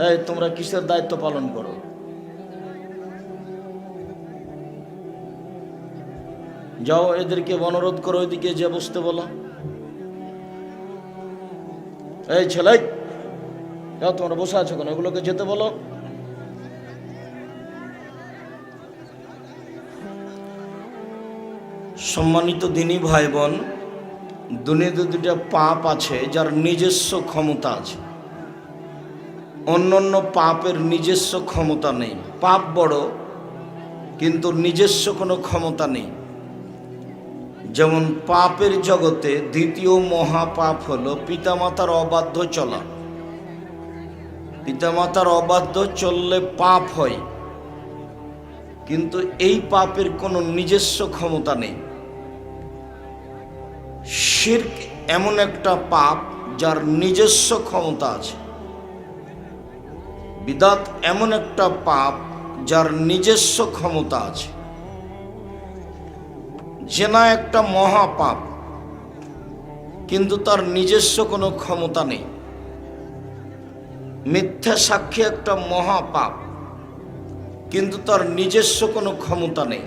এই তোমরা কিসের দায়িত্ব পালন করো? যাও এদেরকে অনুরোধ করো, ওইদিকে যে বসতে বলো। এই ছেলে, যাও, তোমরা বসে আছো কেন? এগুলোকে যেতে বলো। সম্মানিত দিনী ভাই বোন, দুনিয়াতে দুটা পাপ আছে যার নিজস্ব ক্ষমতা আছে, অন্যান্য পাপের নিজস্ব ক্ষমতা নেই। পাপ বড়, কিন্তু নিজস্ব কোনো ক্ষমতা নেই। যেমন পাপের জগতে দ্বিতীয় মহাপাপ হলো পিতামাতার অবাধ্য চলা। পিতামাতার অবাধ্য চললে পাপ হয়, কিন্তু এই পাপের কোনো নিজস্ব ক্ষমতা নেই। শিরক এমন একটা পাপ যার নিজস্ব ক্ষমতা আছে। বিদআত এমন একটা পাপ যার নিজস্ব ক্ষমতা আছে। জিনা একটা মহাপাপ, কিন্তু তার নিজস্ব কোনো ক্ষমতা নেই। মিথ্যা সাক্ষী একটা মহাপাপ, কিন্তু তার নিজস্ব কোনো ক্ষমতা নেই।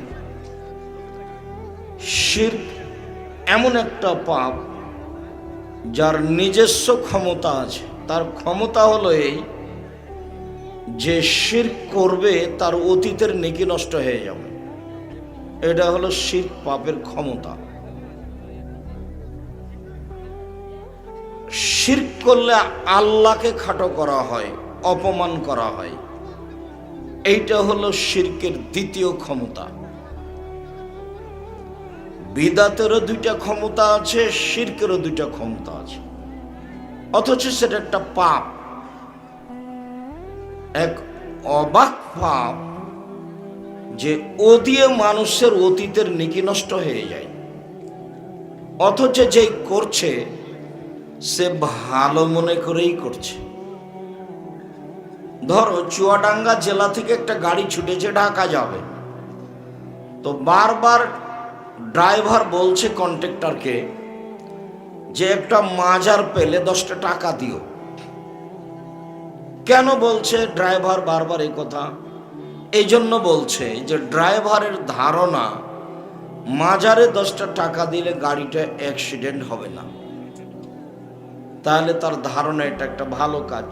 শিরক এমন একটা পাপ যার নিজস্ব ক্ষমতা আছে। তার ক্ষমতা হলো এই যে শিরক করবে তার অতীতের নেকি নষ্ট হয়ে যাবে। এটা হলো শিরক পাপের ক্ষমতা। শিরক করলে আল্লাহকে খাটো করা হয়, অপমান করা হয়। এইটা হলো শিরকের দ্বিতীয় ক্ষমতা। বিদআতেরও দুইটা ক্ষমতা আছে, শিরকেরও দুইটা ক্ষমতা আছে, অথচ সেটা একটা পাপ, এক অবাক পাপ যে ও দিয়ে মানুষের অতীতের নেকি নষ্ট হয়ে যায়। অথচ যেই করছে সে ভালো মনে করেই করছে। ধরো চুয়াডাঙ্গা জেলা থেকে একটা গাড়ি ছুটেছে ঢাকা যাবে, তো বারবার ড্রাইভার বলছে কন্ট্রাক্টরকে যে একটা মাজার পেলে 10টা টাকা দিও। কেন বলছে ড্রাইভার বারবার এই কথা? এই জন্য বলছে যে ড্রাইভারের ধারণা মাজারে 10টা টাকা দিলে গাড়িটা অ্যাক্সিডেন্ট হবে না। তাহলে তার ধারণা এটা একটা ভালো কাজ।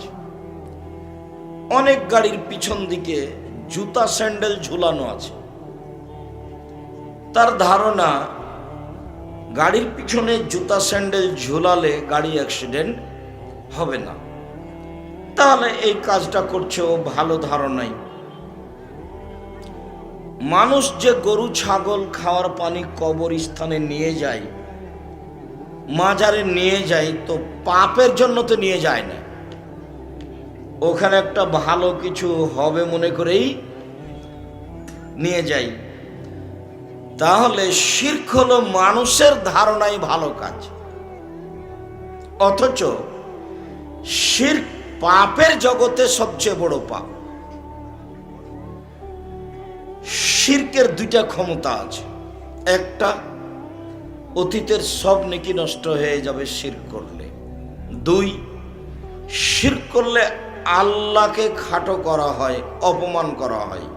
অনেক গাড়ির পিছন দিকে জুতা স্যান্ডেল ঝুলানো আছে, তার ধারণা গাড়ির পিছনে জুতা স্যান্ডেল ঝুলালে গাড়ি অ্যাক্সিডেন্ট হবে না। তাহলে এই কাজটা করছে ও ভালো ধারণাই। মানুষ যে গরু ছাগল খাওয়ার পানি কবরস্থানে নিয়ে যায়, মাজারে নিয়ে যায়, তো পাপের জন্য তো নিয়ে যায় না, ওখানে একটা ভালো কিছু হবে মনে করেই নিয়ে যায়। তাহলে শিরক হলো মানুষের ধারণাই ভালো কাজ, অথচ শিরক পাপের জগতে সবচেয়ে বড় পাপ। শিরকের দুইটা ক্ষমতা আছে। একটা, অতীতের সব নেকি নষ্ট হয়ে যাবে শিরক করলে। দুই, শিরক করলে আল্লাহকে খাটো করা হয়, অপমান করা হয়।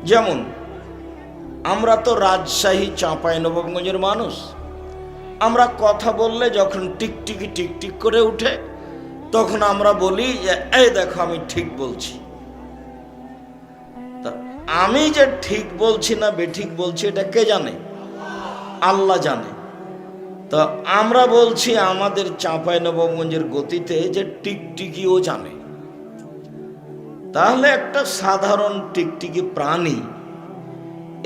যেমন আমরা তো রাজশাহী চাঁপাইনবাবগঞ্জের মানুষ, আমরা কথা বললে যখন টিকটিকি টিকটিক করে উঠে তখন আমরা বলি যে এই দেখো আমি ঠিক বলছি। তা আমি যে ঠিক বলছি না বেঠিক বলছি এটা কে জানে? আল্লাহ জানে। তো আমরা বলছি আমাদের চাঁপাইনবাবগঞ্জের গতিতে যে টিকটিকিও জানে। তাহলে একটা সাধারণ টিকটিকি প্রাণী,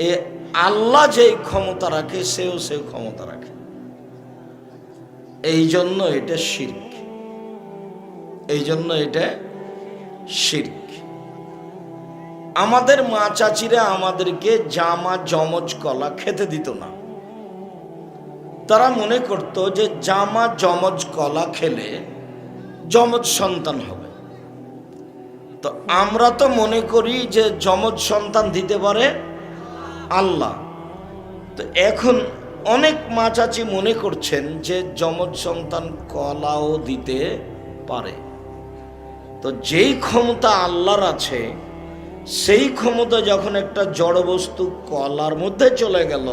এ আল্লাহ যেই ক্ষমতা রাখে সেও সেই ক্ষমতা রাখে। এই জন্য এটা শিরক, এই জন্য এটা শিরক। আমাদের মা চাচিরা আমাদেরকে জামা জমজ কলা খেতে দিত না। তারা মনে করত যে জামা জমজ কলা খেলে যমজ সন্তান হবে। তো আমরা তো মনে করি যে যমজ সন্তান দিতে পারে আল্লাহ। তো এখন অনেক মা চাচি মনে করছেন যে যমজ সন্তান কলাও দিতে পারে। তো যেই ক্ষমতা আল্লাহর আছে, সেই ক্ষমতা যখন একটা জড় বস্তু কলার মধ্যে চলে গেল,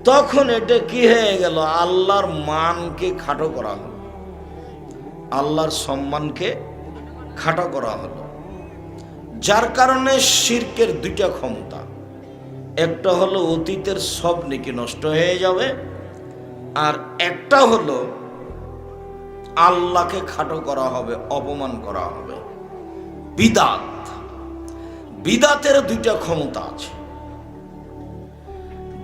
তখন এটা কি হয়ে গেল? আল্লাহর মানকে খাটো করা হলো, আল্লাহর সম্মানকে খাটো করা হলো। যার কারণে শিরকের দুইটা ক্ষমতা, একটা হলো অতীতের সব নেকি নষ্ট হয়ে যাবে, আর একটা হলো আল্লাহকে খাটো করা হবে, অপমান করা হবে। বিদাত, বিদাতের দুইটা ক্ষমতা আছে।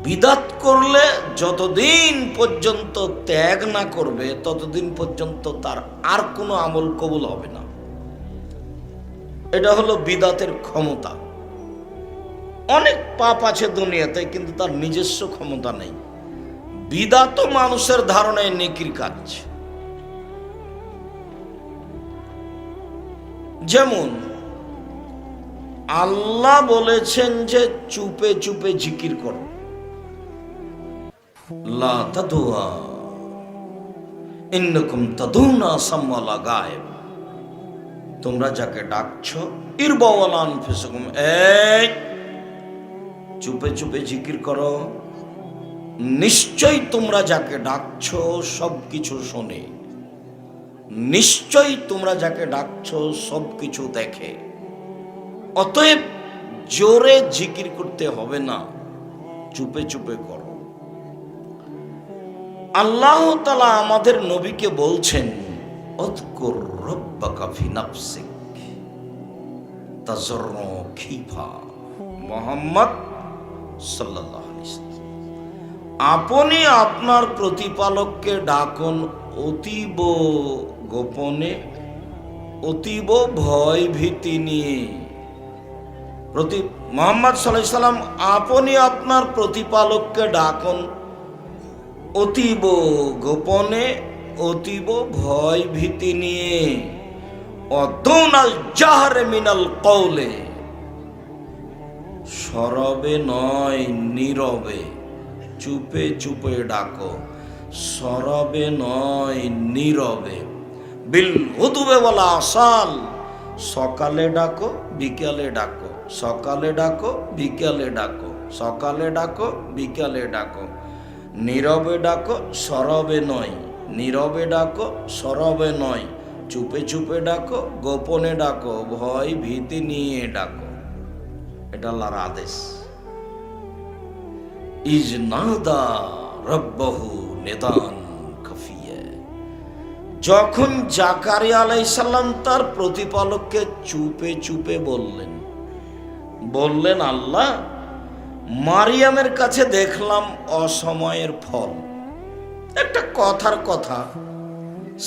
বিদাত করলে যতদিন পর্যন্ত ত্যাগ না করবে, ততদিন পর্যন্ত তার আর কোনো আমল কবুল হবে না। এটা হলো বিদাতের ক্ষমতা। অনেক পাপ আছে দুনিয়াতে, কিন্তু তার নিজস্ব ক্ষমতা নেই। বিদাত মানুষের ধারণায় নেকির কাজ। যেমন আল্লাহ বলেছেন যে চুপে চুপে জিকির করো, লা তাদুয়া ইন্নাকুম তাদুনা সাম্মালা গায়েব। তোমরা যাকে ডাকছো ইরবাওয়ালা আনফুসাকুম, এই চুপে চুপে জিকির করো, নিশ্চয়ই তোমরা যাকে ডাকছো সবকিছু শোনে, নিশ্চয়ই তোমরা যাকে ডাকছো সবকিছু দেখে। অতএব জোরে জিকির করতে হবে না, চুপে চুপে করো। আল্লাহ তাআলা আমাদের নবীকে বলছেন, উযকুর রাব্বাকা ফি নাফসিক তাযাররু খিফা। মুহাম্মদ সাল্লাল্লাহু আলাইহি ওয়াসাল্লাম, আপনি আপনার প্রতিপালককে ডাকুন অতীব গোপনে, অতীব ভয় ভীতি নিয়ে। মুহাম্মদ সাল্লাল্লাহু আলাইহি ওয়াসাল্লাম, আপনি আপনার প্রতিপালককে ডাকুন অতীব গোপনে, অতীব ভয় ভীতি নিয়ে। অদুনাল জাহরে মিনাল কওলে, সরবে নয় নীরবে, চুপে চুপে ডাকো, সরবে নয় নীরবে। বিল হুদুবে ওয়াল আসাল, সকালে ডাকো বিকালে ডাকো, সকালে ডাকো বিকালে ডাকো, সকালে ডাকো বিকালে ডাকো। নীরবে ডাকো, সরবে নয়, নীরবে ডাকো, সরবে নয়। চুপে চুপে ডাকো, গোপনে ডাকো, ভয় ভীতি নিয়ে ডাকো। এটা আল্লাহর আদেশ। ইজ নাদা রব্বাহু নিদান খাফিয়া, যখন জাকারিয়া আলাইহিস সালাম তার প্রতিপালককে চুপে চুপে বললেন, আল্লাহ, মারিয়ামের কাছে দেখলাম অসময়ের ফল। একটা কথার কথা,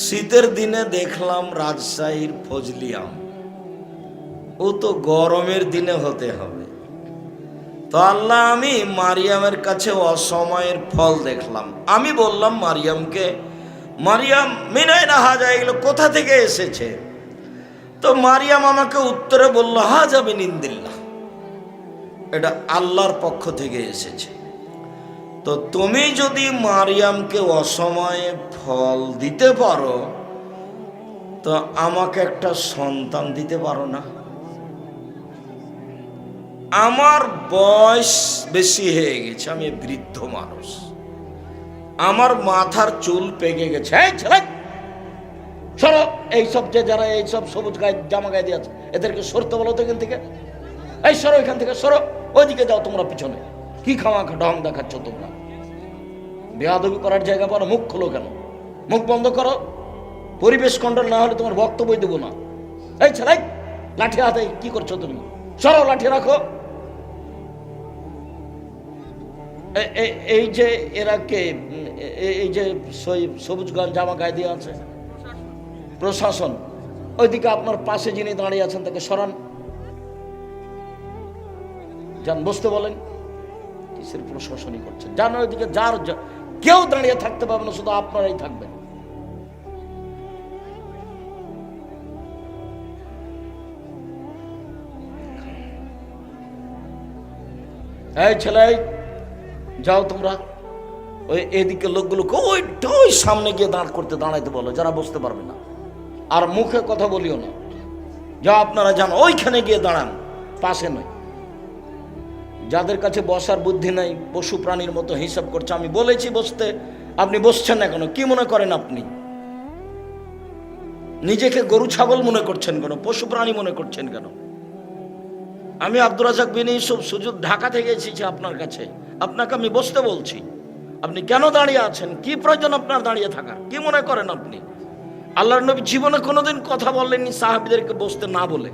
শীতের দিনে দেখলাম রাজশাহীর ফজলি আম, ও তো গরমের দিনে হতে হবে। তো আল্লাহ, আমি মারিয়ামের কাছে অসময়ের ফল দেখলাম। আমি বললাম মারিয়ামকে, মারিয়াম মিনাইনা হাজা, এগুলো কোথা থেকে এসেছে? তো মারিয়াম আমাকে উত্তরে বলল, হাজা মিন ইনদিল্লাহ, এটা আল্লাহর পক্ষ থেকে এসেছে। তো তুমি যদি মারিয়ামকে অসময়ে ফল দিতে পারো, তো আমাকে একটা সন্তান দিতে পারো না? আমার বয়স বেশি হয়ে গেছে, আমি বৃদ্ধ মানুষ, আমার মাথার চুল পেকে গেছে। এই ছেলে সরো, এইসব যে যারা এইসব সবুজ গায়ে জামা গায়ে দিয়ে আছে, এদেরকে সরতে বলো তো এখান থেকে। এই সরো, এখান থেকে সরো, ওইদিকে যাও তোমরা পিছনে। কি খাওয়া ঢং দেখাচ্ছ তোমরা? বেয়াদবি করার জায়গা পারো, মুখ খোলো কেন? মুখ বন্ধ করো, পরিবেশ কন্ট্রোল না হলে তোমার বক্তব্য দেবো না। এই ছেলে, লাঠি হাতে কি করছো তুমি? সরো, লাঠি রাখো। এই যে এরা কে? এই যে সবুজ জামা গায়ে দিয়ে আছে প্রশাসন, ওইদিকে আপনার পাশে যিনি দাঁড়িয়ে আছেন তাকে সরান, যান বসতে বলেন। কিসের প্রশাসনই করছেন? যান ওইদিকে, যার কেউ দাঁড়িয়ে থাকতে পারবে না, শুধু আপনারাই থাকবেন। এই ছেলে, যাও তোমরা ওই এদিকে লোকগুলোকে ওই সামনে গিয়ে দাঁড়াইতে বলো, যারা বসতে পারবে না। আর মুখে কথা বলিও না। যা আপনারা যান ওইখানে গিয়ে দাঁড়ান, পাশে নয়। যাদের কাছে বসার বুদ্ধি নাই, পশু প্রাণীর মতো হিসাব করছে। আমি বলেছি বসতে, আপনি বসছেন না কেন? কি মনে করেন আপনি? নিজেকে গরু ছাগল মনে করছেন কেন? পশু প্রাণী মনে করছেন কেন? আমি আব্দুর রাজ্জাক বিন ইউসুফ সুজুদ ঢাকা থেকে এসেছি আপনার কাছে, আপনাকে আমি বসতে বলছি। আপনি কেন দাঁড়িয়ে আছেন? কি প্রয়োজন আপনার দাঁড়িয়ে থাকার? কি মনে করেন আপনি? আল্লাহর নবী জীবনে কোনোদিন কথা বললেননি সাহাবীদেরকে বসতে না বলে।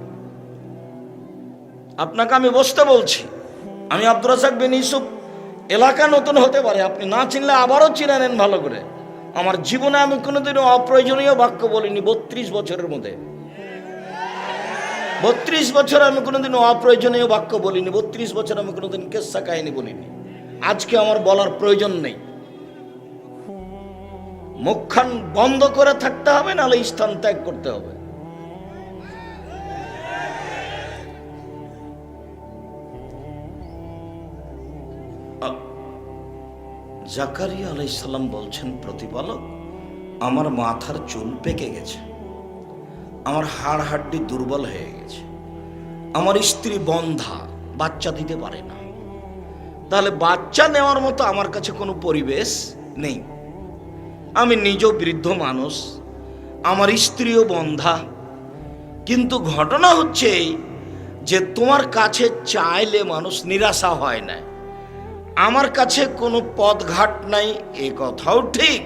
আপনাকে আমি বসতে বলছি। আমি আব্দুর রাজ্জাক বিন ইউসুফ, এলাকা নতুন হতে পারে, আপনি না চিনলে আবারও চিনে নেন ভালো করে। আমার জীবনে আমি কোনোদিনও অপ্রয়োজনীয় বাক্য বলিনি 32 বছরের মধ্যে। 32 বছর আমি কোনোদিনও অপ্রয়োজনীয় বাক্য বলিনি। 32 বছর আমি কোনোদিন কেসা কাহিনী বলিনি। আজকে আমার বলার প্রয়োজন নেই। মুখখান বন্ধ করে থাকতে হবে, নাহলে স্থান ত্যাগ করতে হবে। জাকারিয়া আলাইহিস সালাম বলছেন, প্রতিপালক, আমার মাথার চুল পেকে গেছে, আমার হাড় হাড্ডি দুর্বল হয়ে গেছে, আমার স্ত্রী বন্ধা, বাচ্চা দিতে পারে না। তাহলে বাচ্চা নেওয়ার মতো আমার কাছে কোনো পরিবেশ নেই। আমি নিজেও বৃদ্ধ মানুষ, আমার স্ত্রীও বন্ধা। কিন্তু ঘটনা হচ্ছে যে তোমার কাছে চাইলে মানুষ নিরাশা হয় না। আমার কাছে কোনো পথঘাট নাই, এ কথাও ঠিক।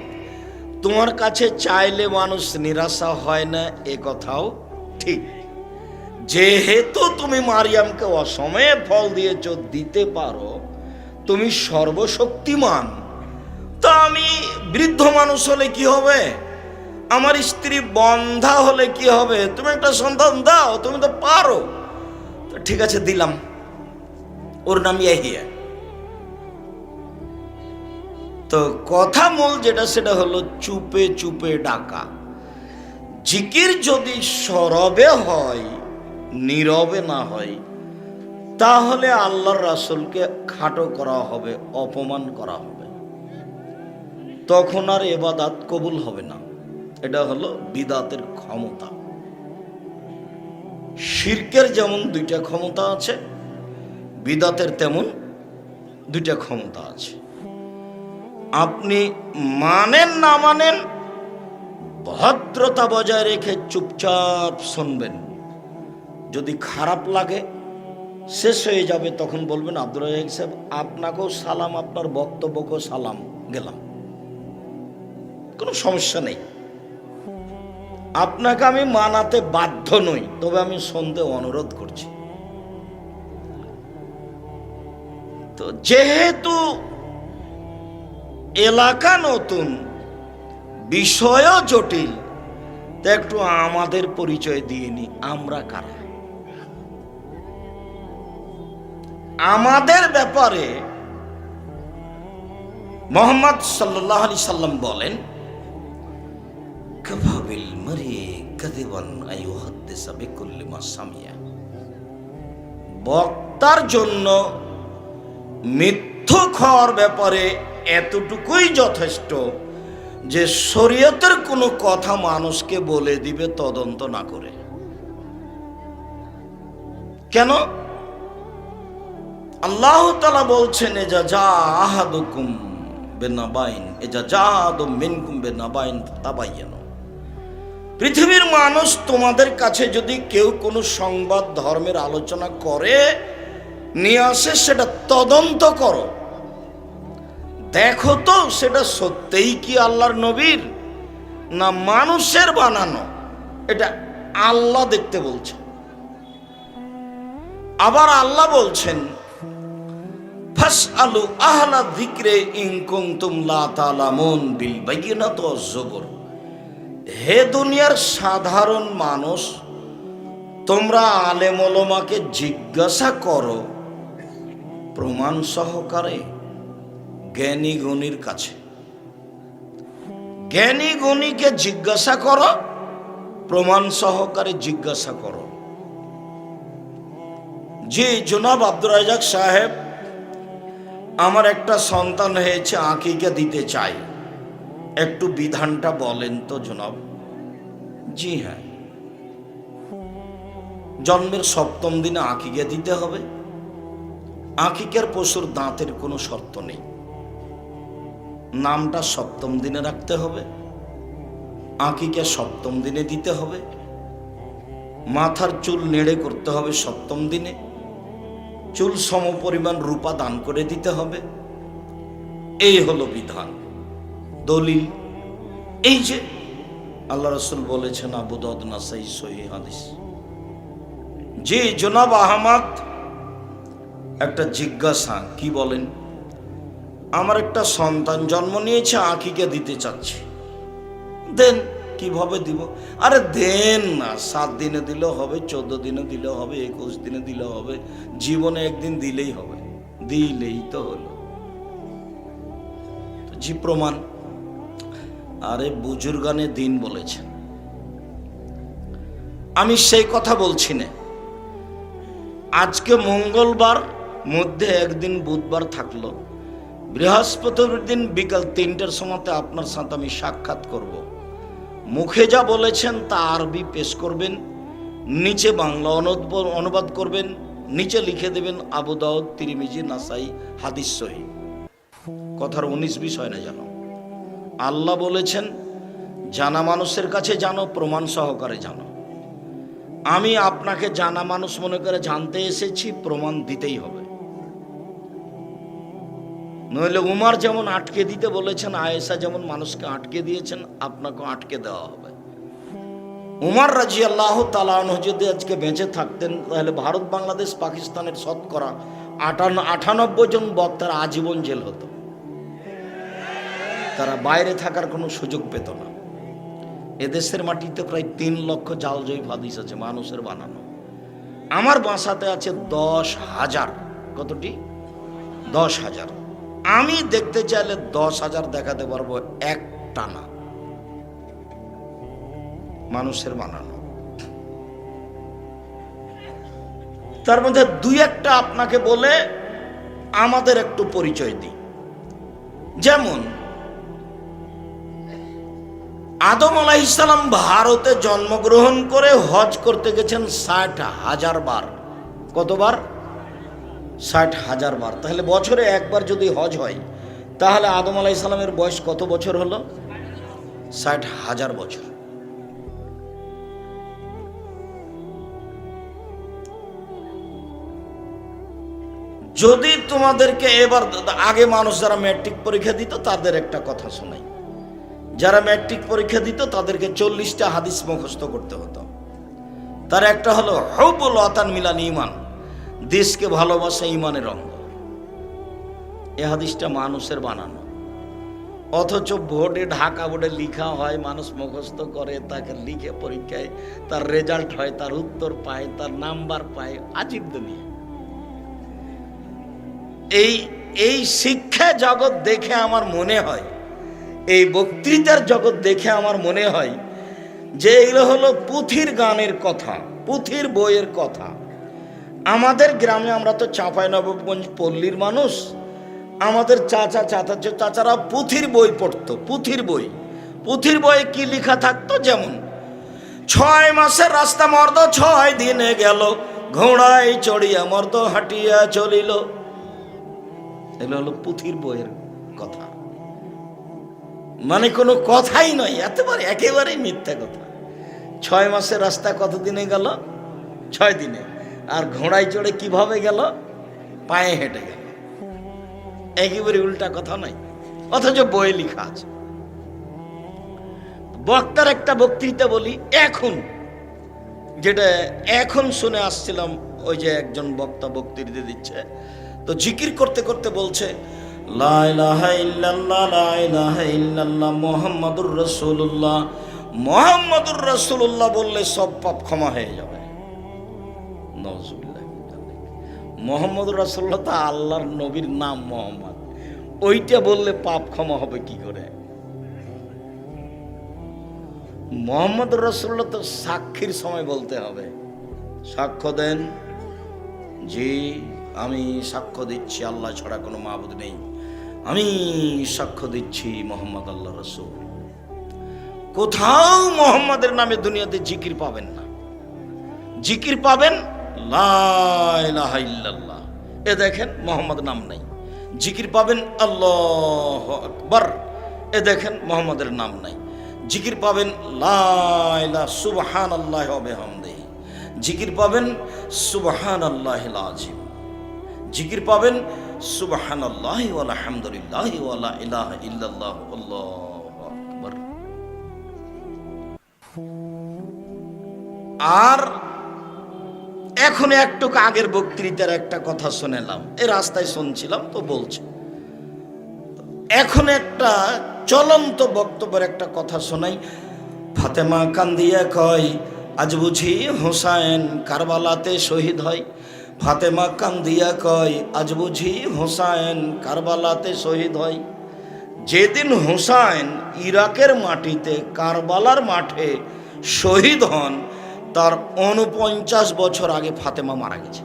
তোমার কাছে চাইলে মানুষ নিরাশা হয় না, এ কথাও ঠিক। যেহেতু তুমি মারিয়ামকে অসময়ে ফল দিয়েছ, দিতে পারো, তুমি সর্বশক্তিমান, তা আমি বৃদ্ধ মানুষ হলে কি হবে? আমার স্ত্রী বন্ধা হলে কি হবে? তুমি একটা সন্তান দাও, তুমি তো পারো। তো ঠিক আছে, দিলাম। ওর নাম ইয়াহিয়া। তো কথা মূল যেটা, সেটা হলো চুপে চুপে ডাকা। জিকির যদি সরবে হয়, নীরবে না হয়, তাহলে আল্লাহর রাসূলকে খাটো করা হবে, অপমান করা হবে। তখন আর ইবাদত কবুল হবে না। এটা হলো বিদআতের ক্ষমতা। শিরকের যেমন 2টা ক্ষমতা আছে, বিদআতের তেমন 2টা ক্ষমতা আছে। আপনি মানেন না মানেন, ভদ্রতা বজায় রেখে চুপচাপ শুনবেন। যদি খারাপ লাগে, শেষ হয়ে যাবে, তখন বলবেন, আব্দুর রাজ্জাক সাহেব, আপনাকেও সালাম, আপনার বক্তব্যকেও সালাম, গেলাম, কোনো সমস্যা নেই। আপনাকে আমি মানাতে বাধ্য নই, তবে আমি শুনতে অনুরোধ করছি। তো যেহেতু এলাকা নতুন, বিষয়ও জটিল, তা একটু আমাদের পরিচয় দিয়ে নি, আমরা কারা। আমাদের ব্যাপারে মুহাম্মদ সাল্লাল্লাহু আলাইহি সাল্লাম বলেন, কাফাবিল মারি কাযিবান আইয়ুহাদ্দিসা বিকুল্লি মা সামিয়া। বক্তার জন্য মিথ্যুক হওয়ার ব্যাপারে এতটুকুই যথেষ্ট যে শরীয়তের কোনো কথা মানুষকে বলে দিবে তদন্ত না করে। কেন? আল্লাহ তাআলা বলছেন, এজা জা আহাদুকুম বিনাবাইন এজা জাদু মিনকুম বিনাবাইন তাবায়ানু। পৃথিবীর মানুষ তোমাদের কাছে যদি কেউ কোনো সংবাদ ধর্মের আলোচনা করে নিয়ে আসে, সেটা তদন্ত করো, দেখো তো সেটা সত্যিই কি আল্লাহর নবীর না মানুষের বানানো। এটা আল্লাহ দেখতে বলছে। আবার আল্লাহ বলছেন, ফাসআলু আহলা যিকরি ইন কুনতুম লা তা'লামুন বিল বায়িনাতি ওয়াজ জুবুর। হে দুনিয়ার সাধারণ মানুষ, তোমরা আলেম ওলামাকে জিজ্ঞাসা করো প্রমাণ সহকারে, জ্ঞানী গুণীর কাছে। জ্ঞানী গুণীকে জিজ্ঞাসা করো, প্রমাণ সহকারে জিজ্ঞাসা করো। জি জনাব আব্দুর রাজ্জাক সাহেব, আমার একটা সন্তান হয়েছে, আকিকা দিতে চাই, একটু বিধানটা বলেন তো জনাব। জি হ্যাঁ, জন্মের 7ম দিনে আকিকা দিতে হবে। আকিকার পশুর দাঁতের কোনো শর্ত নেই, নামটা 7ম দিনে রাখতে হবে, আকিকা 7ম দিনে দিতে হবে, মাথার চুল নেড়ে করতে হবে 7ম দিনে, চুল সমপরিমাণ রূপা দান করে দিতে হবে। এই হলো বিধান, দলিল। এই যে আল্লাহ রাসূল বলেছেন, আবু দাউদ, নাসাই, সহিহ হাদিস। যে জনাব আহমদ একটা জিজ্ঞাসা, কি বলেন? আমার একটা সন্তান জন্ম নিয়েছে, আকিকা দিতে চাচ্ছি, দেন। কিভাবে দিব? আরে দেন না, 7 দিনে দিলেও হবে, 14 দিনে দিলেও হবে, 21 দিনে দিলেও হবে, জীবনে একদিন দিলেই হবে। দিলেই তো হলো। জি প্রমাণ। আরে বুজুর্গানে দিন বলেছেন, আমি সেই কথা বলছি না। আজকে মঙ্গলবার, মধ্যে একদিন বুধবার থাকলো, বৃহস্পতিবার দিন বিকাল 3টার সময়তে আপনার সাথে আমি সাক্ষাৎ করব। মুখে যা বলেছেন তা আরবি পেশ করবেন, নিচে বাংলা অনুবাদ করবেন, নিচে লিখে দেবেন আবু দাউদ, তিরমিজি, নাসাই, হাদিস সহিহ। কথার 19-20 হয় না জানো। আল্লাহ বলেছেন, জানা মানুষের কাছে জানো, প্রমাণ সহকারে জানো। আমি আপনাকে জানা মানুষ মনে করে জানতে এসেছি, প্রমাণ দিতেই হবে। নইলে উমার যেমন আটকে দিতে বলেছেন, আয়েশা যেমন মানুষকে আটকে দিয়েছেন, আপনাকে আটকে দেওয়া হবে। উমর রাদিয়াল্লাহু তাআলা আনহু যদি আজকে বেঁচে থাকতেন, তাহলে ভারত, বাংলাদেশ, পাকিস্তানের শতকরা 98 জন বক্তার আজীবন জেল হতো। তারা বাইরে থাকার কোনো সুযোগ পেত না। এদেশের মাটিতে প্রায় 3 লক্ষ জালজয়ী হাদিস আছে, মানুষের বানানো। আমার বাসাতে আছে 10,000। কতটি? 10,000। আমি দেখতে চাইলে 10,000 দেখাতে পারবো, একটা না, মানুষের বানানো। তার মধ্যে 2-1টা আপনাকে বলে আমাদের একটু পরিচয় দিই। যেমন আদম আলাইহিস সালাম ভারতে জন্মগ্রহণ করে হজ করতে গেছেন 60,000 বার। কতবার? 60,000 বার। তাহলে বছরে একবার যদি হজ হয়, তাহলে আদম আলাইহিস সালামের বয়স কত বছর হলো? 60,000 বছর। যদি তোমাদেরকে এবার, আগে মানুষ যারা ম্যাট্রিক পরীক্ষা দিত তাদের একটা কথা শোনাই। যারা ম্যাট্রিক পরীক্ষা দিত তাদেরকে 40টা হাদিস মুখস্থ করতে হতো। তার একটা হলো হুব্বুল ওয়াতান মিনাল ঈমান, দেশকে ভালোবাসা ঈমানের অঙ্গ। এই হাদিসটা মানুষের বানানো, অথচ বোর্ডে, ঢাকা বোর্ডে লেখা হয়, মানুষ মুখস্থ করে, তাকে লিখে পরীক্ষায় তার রেজাল্ট হয়, তার উত্তর পায়, তার নাম্বার পায়। আজীব দুনিয়া। এই শিক্ষা জগৎ দেখে আমার মনে হয়, এই বক্তৃতার জগৎ দেখে আমার মনে হয় যে এগুলো হলো পুঁথির গানের কথা, পুঁথির বইয়ের কথা। আমাদের গ্রামে, আমরা তো চাঁপাইনবাবগঞ্জ পল্লীর মানুষ, আমাদের চাচারা পুঁথির বই পড়তো। পুঁথির বইয়ে কি লেখা থাকতো? যেমন 6 মাসের রাস্তা মর্দ 6 দিনে গেল, ঘোড়ায় চড়িয়া মর্দ হাঁটিয়া চলিল। এগুলো হলো পুঁথির বইয়ের কথা, মানে কোনো কথাই নয়, একেবারেই মিথ্যা কথা। 6 মাসের রাস্তা কত দিনে গেল? 6 দিনে। আর ঘোড়ায় চড়ে কিভাবে গেল? পায়ে হেঁটে গেল। একেবারে উল্টা কথা নয়, অথচ বই লেখা আছে। বক্তার একটা বক্তৃতা বলি, যেটা এখন শুনে আসছিলাম। ওই যে একজন বক্তা বক্তৃতা দিচ্ছে, তো জিকির করতে করতে বলছে, লা ইলাহা ইল্লাল্লাহ, লা ইলাহা ইল্লাল্লাহ, মুহাম্মাদুর রাসূলুল্লাহ। মুহাম্মাদুর রাসূলুল্লাহ বললে সব পাপ ক্ষমা হয়ে যাবে। নাউযুবিল্লাহ। মুহাম্মাদুর রাসূলুল্লাহ তো আল্লাহর নবীর নাম মুহাম্মদ, ওইটা বললে পাপ ক্ষমা হবে কি করে? মুহাম্মাদুর রাসূলুল্লাহ তো সাক্ষীর সময় বলতে হবে। সাক্ষ্য দেন, জি আমি সাক্ষ্য দিচ্ছি আল্লাহ ছাড়া কোনো মাবুদ নেই, আমি সাক্ষ্য দিচ্ছি মুহাম্মদ আল্লাহ রাসূল। কোথাও মুহাম্মাদের নামে দুনিয়াতে জিকির পাবেন না। জিকির পাবেন লা ইলাহা ইল্লাল্লাহ, এ দেখেন মোহাম্মদ নাম নাই। জিকির পাবেন আল্লাহু আকবার, এ দেখেন মোহাম্মদের নাম নাই। জিকির পাবেন লা ইলাহা সুবহানাল্লাহি ওয়া বিহামদিহি, জিকির পাবেন সুবহানাল্লাহিল আযীম, জিকির পাবেন সুবহানাল্লাহি ওয়া হামদুলিল্লাহি ওয়া লা ইলাহা ইল্লাল্লাহ আল্লাহু আকবার। আর এখন একটু আগের বক্তৃতার একটা কথা শুনলাম, এই রাস্তায় শুনছিলাম তো বলছি। এখন একটা চলন্ত বক্তব্যের একটা কথা শোনাই। ফাতেমা কান্দিয়া কয়, আজ বুঝি হোসাইন কারবালাতে শহীদ হয়। ফাতেমা কান্দিয়া কয়, আজ বুঝি হোসাইন কারবালাতে শহীদ হয়। যেদিন হোসাইন ইরাকের মাটিতে কারবালার মাঠে শহীদ হন, তার 49 বছর আগে ফাতেমা মারা গেছে।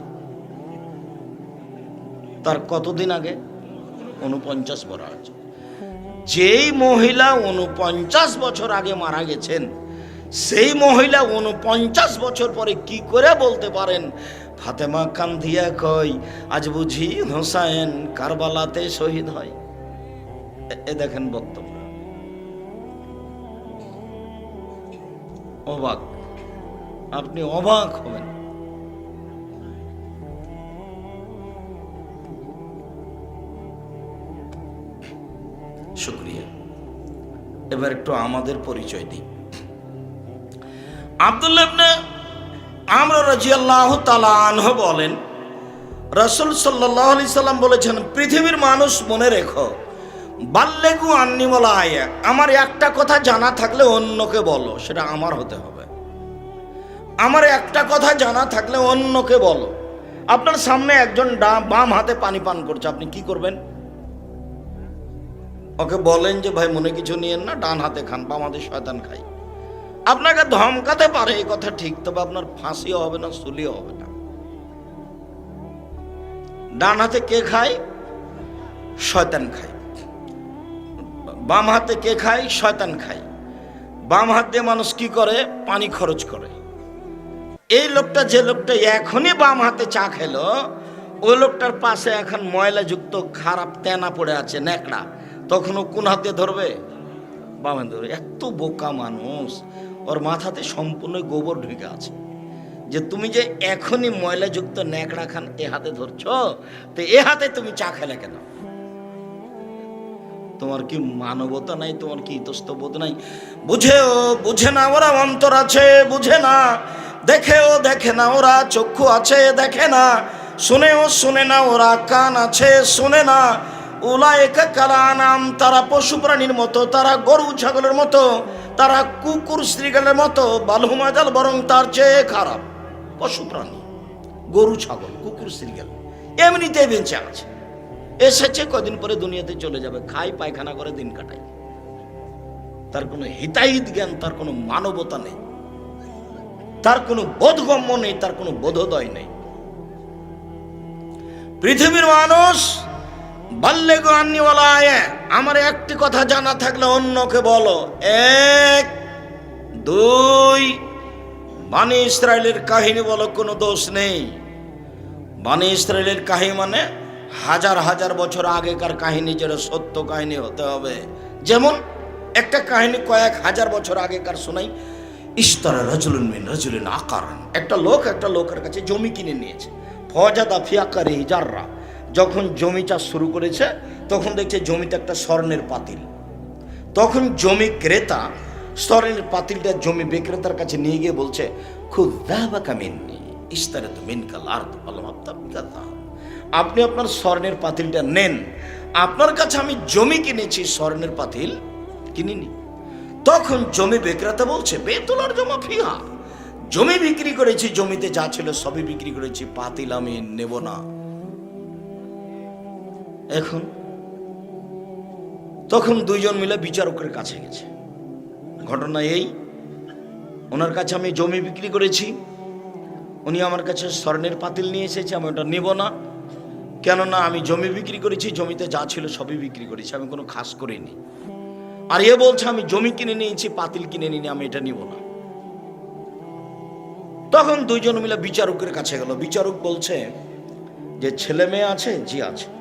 তার কতদিন আগে? 49 বছর আগে। যেই মহিলা 49 বছর আগে মারা গেছেন, সেই মহিলা 49 বছর পরে কি করে বলতে পারেন ফাতেমা কান্দিয়া কয়, আজ বুঝি হোসাইন কারবালাতে শহীদ হয়? এ দেখেন বক্তব্য, অবাক, আপনি অবাক হবেন। শুকরিয়া। এবার একটু আমাদের পরিচয় দিই। আব্দুল্লাহ ইবনে আমর রাদিয়াল্লাহু তাআলা আনহু বলেন, রাসূল সাল্লাল্লাহু আলাইহি সাল্লাম বলেছেন, পৃথিবীর মানুষ মনে রেখো, বাল্লেগু আন্নি ওয়ালা আয়া, আমার একটা কথা জানা থাকলে অন্যকে বলো, সেটা আমার হতে হবে। আমার একটা কথা জানা থাকলে অন্যকে বলো। আপনার সামনে একজন বাম হাতে পানি পান করছে, আপনি কি করবেন? ওকে বলেন যে ভাই মনে কিছু নিয়েন না, ডান হাতে খান, বাম হাতে শয়তান খাই। আপনাকে ধমকাতে পারে, এই কথা ঠিক, তবে আপনার ফাঁসিও হবে না, সুলিও হবে না। ডান হাতে কে খায়? শয়তান খায়। বাম হাতে কে খায়? শয়তান খায়। বাম হাত দিয়ে মানুষ কি করে? পানি খরচ করে। এই লোকটা, যে লোকটা এখনই বাম হাতে চা খেলো, ওই লোকটার পাশে এখন ময়লাযুক্ত খারাপ তেনা পড়ে আছে, ন্যাকড়া, তখন ও কোন হাতে ধরবে? বাম হাতে ধরবে। এত বোকা মানুষ, ওর মাথাতে সম্পূর্ণ গোবর ঢুকে আছে যে তুমি যে এখনই ময়লাযুক্ত ন্যাকড়া খান এ হাতে ধরছো, তো এ হাতে তুমি চা খেলে কেন? তোমার কি মানবতা নাই? তোমার কি ইতস্তবোধ নাই? বুঝেও বুঝে না ওরা অন্তর আছে, বুঝে না। দেখেও দেখে না ওরা চক্ষু আছে, দেখে না। শুনেও শুনে না ওরা কান আছে, শুনে না। উলায়েকা কালানাম, তারা পশু প্রাণীর মতো, তারা গরু ছাগলের মতো, তারা কুকুর শ্রীগালের মতো, বালহুমাজাল, বরং তার চেয়ে খারাপ। পশু প্রাণী, গরু ছাগল কুকুর শ্রীগাল এমনিতেই বেঁচে আছে, এসেছে, কদিন পরে দুনিয়াতে চলে যাবে, খাই পায়খানা করে দিন কাটাই। তার কোনো হিতাহিত জ্ঞান, তার কোনো মানবতা নেই, তার কোনো বোধগম্য নেই, তার কোনো বোধোদয় নেই। পৃথিবীর মানুষ বাল্লেগু আন্নি ওয়ালা আয়া, আমার একটি কথা জানা থাকলে অন্যকে বলো। এক, দুই, বানি ইসরায়েলের কাহিনী বলো, কোনো দোষ নেই। বানি ইসরায়েলের কাহিনী মানে হাজার হাজার বছর আগেকার কাহিনী, যেটা সত্য কাহিনী হতে হবে। যেমন একটা কাহিনী কয়েক হাজার বছর আগেকার শোনাই। ইশতারা রাজুলুন মিন রাজুলিন আকারান, একটা লোক একটা লোকের কাছে জমি কিনে নিয়েছে। ফজাদা ফি আকারিহি জাররা, যখন জমি চাষ শুরু করেছে তখন দেখছে জমিতে একটা স্বর্ণের পাতিল। তখন জমি ক্রেতা স্বর্ণের পাতিলটা জমি বিক্রেতার কাছে নিয়ে গিয়ে বলছে, খুযাবাকা মিন্নি ইশতারাতু মিনকাল আরদ ওয়ালাম আবতাবিকা, আপনি আপনার স্বর্ণের পাতিলটা নেন, আপনার কাছে আমি জমি কিনেছি, স্বর্ণের পাতিল কিনিনি। তখন জমি বিক্রেতা বলছে, বেতুলার জমা ফিহা, জমি বিক্রি করেছি, জমিতে যা ছিল সবই বিক্রি করেছি, পাতিল আমি নেব না। এখন তখন দুইজন মিলে বিচারকের কাছে গেছে। ঘটনা এই, ওনার কাছে আমি জমি বিক্রি করেছি, উনি আমার কাছে স্বর্ণের পাতিল নিয়ে এসেছে, আমি ওটা নেব না। কেননা আমি জমি বিক্রি করেছি, জমিতে যা ছিল সবই বিক্রি করেছি, আমি কোনো খাস করিনি। আর এ বলছে আমি জমি কিনে নিয়েছি, পাতিল কিনে নিনি, আমি এটা নিব না। তখন দুইজন মিলে বিচারকের কাছে গেল। বিচারক বলছে যে ছেলে মেয়ে আছে? জি আছে।